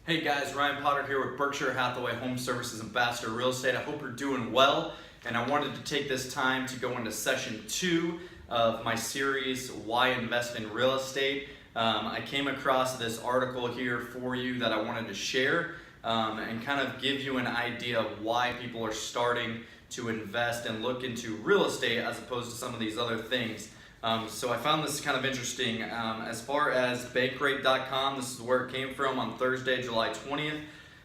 Hey guys, Ryan Potter here with Berkshire Hathaway Home Services Ambassador Real Estate. I hope you're doing well, and I wanted to take this time to go into session 2 of my series, Why Invest in Real Estate. I came across this article here for you that I wanted to share and kind of give you an idea of why people are starting to invest and look into real estate as opposed to some of these other things. So I found this kind of interesting. As far as Bankrate.com, this is where it came from on Thursday, July 20th.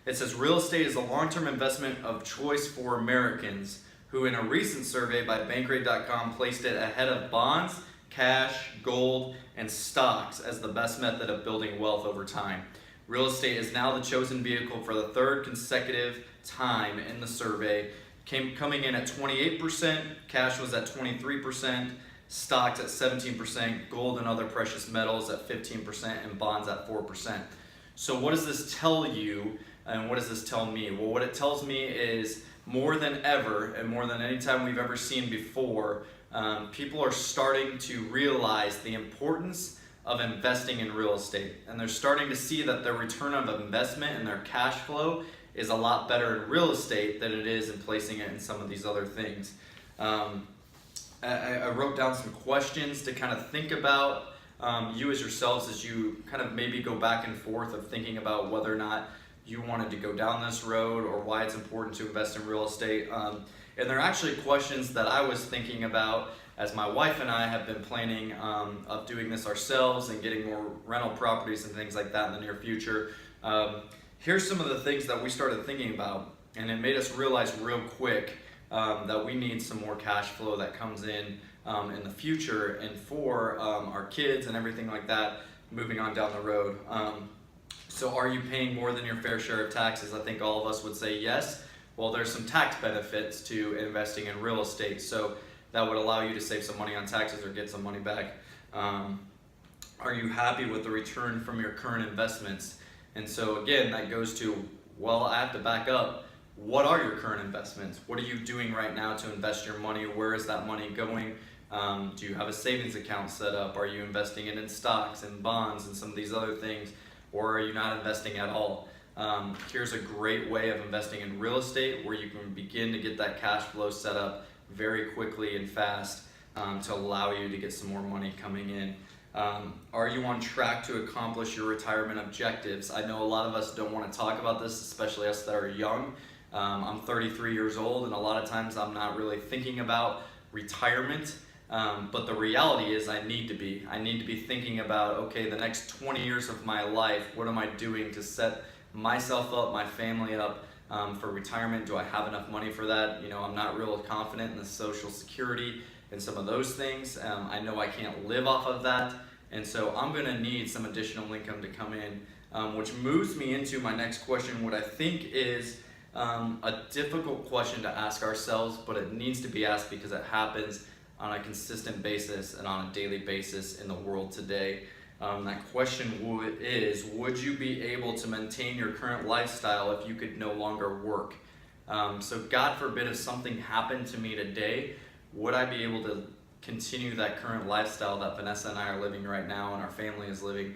It says real estate is a long-term investment of choice for Americans, who in a recent survey by Bankrate.com placed it ahead of bonds, cash, gold, and stocks as the best method of building wealth over time. Real estate is now the chosen vehicle for the third consecutive time in the survey, coming in at 28%, cash was at 23%, stocks at 17%, gold and other precious metals at 15%, and bonds at 4%. So what does this tell you, and what does this tell me? Well, what it tells me is more than ever, and more than any time we've ever seen before, people are starting to realize the importance of investing in real estate. And they're starting to see that their return of investment and their cash flow is a lot better in real estate than it is in placing it in some of these other things. I wrote down some questions to kind of think about you as yourselves as you kind of maybe go back and forth of thinking about whether or not you wanted to go down this road or why it's important to invest in real estate. And they're actually questions that I was thinking about as my wife and I have been planning of doing this ourselves and getting more rental properties and things like that in the near future. Here's some of the things that we started thinking about, and it made us realize real quick that we need some more cash flow that comes in the future and for our kids and everything like that moving on down the road. So are you paying more than your fair share of taxes? I think all of us would say yes. Well, there's some tax benefits to investing in real estate, so that would allow you to save some money on taxes or get some money back. Are you happy with the return from your current investments? And so again, that goes to, well, I have to back up. What are your current investments? What are you doing right now to invest your money? Where is that money going? Do you have a savings account set up? Are you investing it in stocks and bonds and some of these other things? Or are you not investing at all? Here's a great way of investing in real estate where you can begin to get that cash flow set up very quickly and fast to allow you to get some more money coming in. Are you on track to accomplish your retirement objectives? I know a lot of us don't want to talk about this, especially us that are young. I'm 33 years old, and a lot of times I'm not really thinking about retirement, but the reality is I need to be. I need to be thinking about, okay, the next 20 years of my life, what am I doing to set myself up, my family up for retirement? Do I have enough money for that? You know, I'm not real confident in the Social Security and some of those things. I know I can't live off of that, and so I'm going to need some additional income to come in, which moves me into my next question, what I think is a difficult question to ask ourselves, but it needs to be asked because it happens on a consistent basis and on a daily basis in the world today. That question is, would you be able to maintain your current lifestyle if you could no longer work? So God forbid if something happened to me today, would I be able to continue that current lifestyle that Vanessa and I are living right now and our family is living?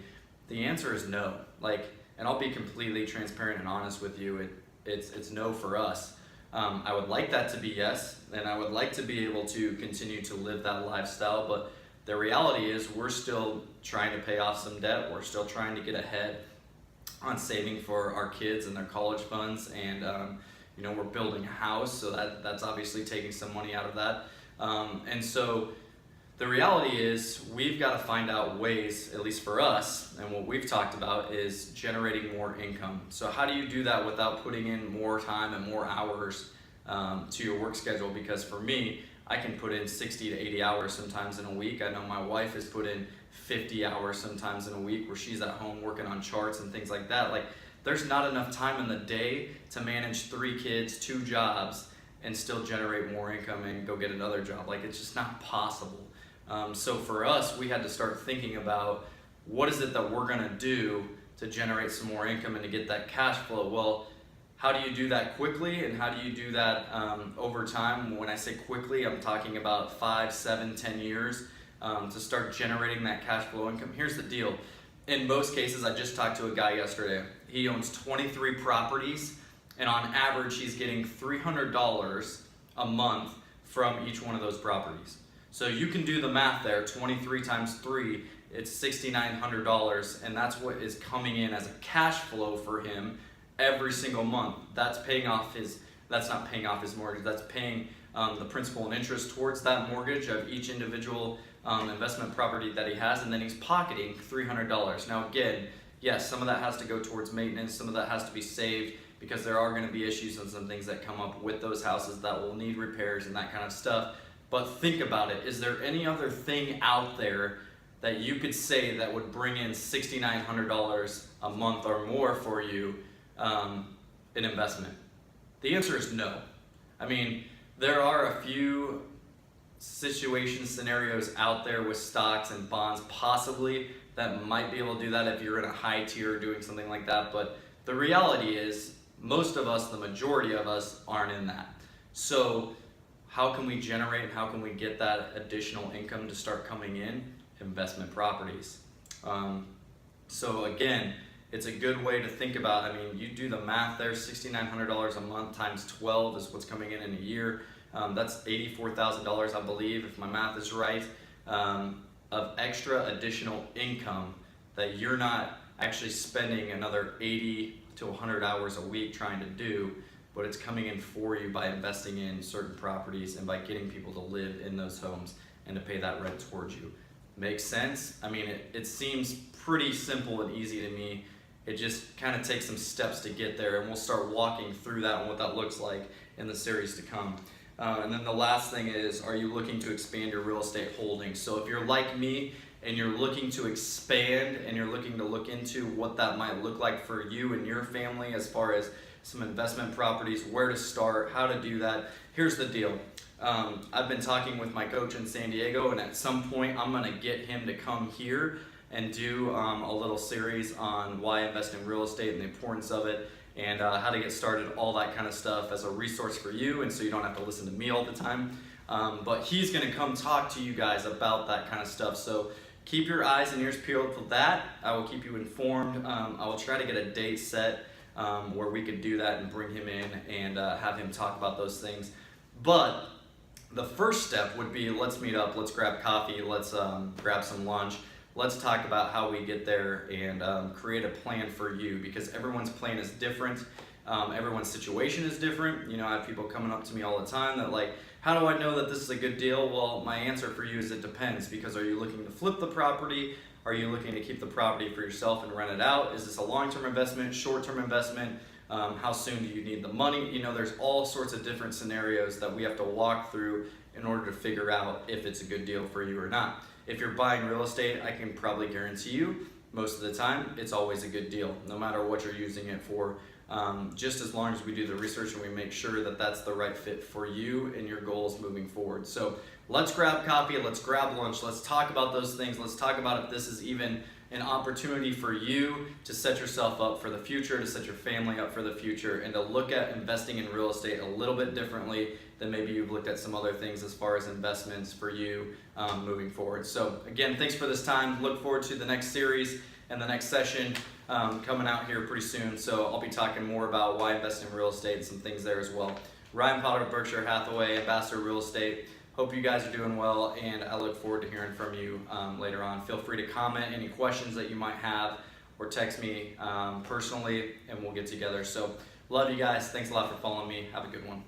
The answer is no. And I'll be completely transparent and honest with you. It's no for us. I would like that to be yes, and I would like to be able to continue to live that lifestyle, but the reality is we're still trying to pay off some debt. We're still trying to get ahead on saving for our kids and their college funds, and we're building a house, so that's obviously taking some money out of that. And so the reality is we've got to find out ways, at least for us, and what we've talked about is generating more income. So how do you do that without putting in more time and more hours to your work schedule? Because for me, I can put in 60 to 80 hours sometimes in a week. I know my wife has put in 50 hours sometimes in a week where she's at home working on charts and things like that. There's not enough time in the day to manage 3 kids, 2 jobs, and still generate more income and go get another job. It's just not possible. So for us, we had to start thinking about what is it that we're going to do to generate some more income and to get that cash flow. Well, how do you do that quickly, and how do you do that over time? When I say quickly, I'm talking about 5, 7, 10 years to start generating that cash flow income. Here's the deal. in most cases, I just talked to a guy yesterday. He owns 23 properties, and on average, he's getting $300 a month from each one of those properties. So you can do the math there. 23 times 3, it's $6,900, and that's what is coming in as a cash flow for him every single month. That's paying off his. That's not paying off his mortgage. That's paying the principal and interest towards that mortgage of each individual investment property that he has, and then he's pocketing $300. Now again, yes, some of that has to go towards maintenance, some of that has to be saved because there are going to be issues and some things that come up with those houses that will need repairs and that kind of stuff. But think about it. Is there any other thing out there that you could say that would bring in $6,900 a month or more for you in investment? The answer is no. I mean, there are a few scenarios out there with stocks and bonds possibly that might be able to do that if you're in a high tier doing something like that, but the reality is most of us, the majority of us, aren't in that. So how can we generate and how can we get that additional income to start coming in? Investment properties. So again, it's a good way to think about. I mean, you do the math there, $6,900 a month times 12 is what's coming in a year. That's $84,000, I believe, if my math is right, of extra additional income that you're not actually spending another 80 to 100 hours a week trying to do, but it's coming in for you by investing in certain properties and by getting people to live in those homes and to pay that rent towards you. Makes sense? I mean, it seems pretty simple and easy to me. It just kind of takes some steps to get there, and we'll start walking through that and what that looks like in the series to come. And then the last thing is, are you looking to expand your real estate holdings? So if you're like me and you're looking to expand and you're looking to look into what that might look like for you and your family as far as some investment properties, where to start, how to do that, here's the deal. I've been talking with my coach in San Diego, and at some point I'm going to get him to come here and do a little series on why invest in real estate and the importance of it, and how to get started, all that kind of stuff as a resource for you, and so you don't have to listen to me all the time. But he's going to come talk to you guys about that kind of stuff. So keep your eyes and ears peeled for that. I will keep you informed. I will try to get a date set where we could do that and bring him in and have him talk about those things. But the first step would be, let's meet up, let's grab coffee, let's grab some lunch. Let's talk about how we get there and create a plan for you, because everyone's plan is different. Everyone's situation is different. You know, I have people coming up to me all the time that like, how do I know that this is a good deal? Well, my answer for you is it depends, because are you looking to flip the property? Are you looking to keep the property for yourself and rent it out? Is this a long-term investment, short-term investment? How soon do you need the money? You know, there's all sorts of different scenarios that we have to walk through in order to figure out if it's a good deal for you or not. If you're buying real estate, I can probably guarantee you most of the time it's always a good deal, no matter what you're using it for, just as long as we do the research and we make sure that that's the right fit for you and your goals moving forward. So let's grab coffee, let's grab lunch, let's talk about those things, let's talk about if this is even an opportunity for you to set yourself up for the future, to set your family up for the future, and to look at investing in real estate a little bit differently than maybe you've looked at some other things as far as investments for you moving forward. So again, thanks for this time. Look forward to the next series and the next session coming out here pretty soon. So I'll be talking more about why invest in real estate and some things there as well. Ryan Potter, Berkshire Hathaway, Ambassador Real Estate. Hope you guys are doing well, and I look forward to hearing from you later on. Feel free to comment any questions that you might have, or text me personally, and we'll get together. So love you guys. Thanks a lot for following me. Have a good one.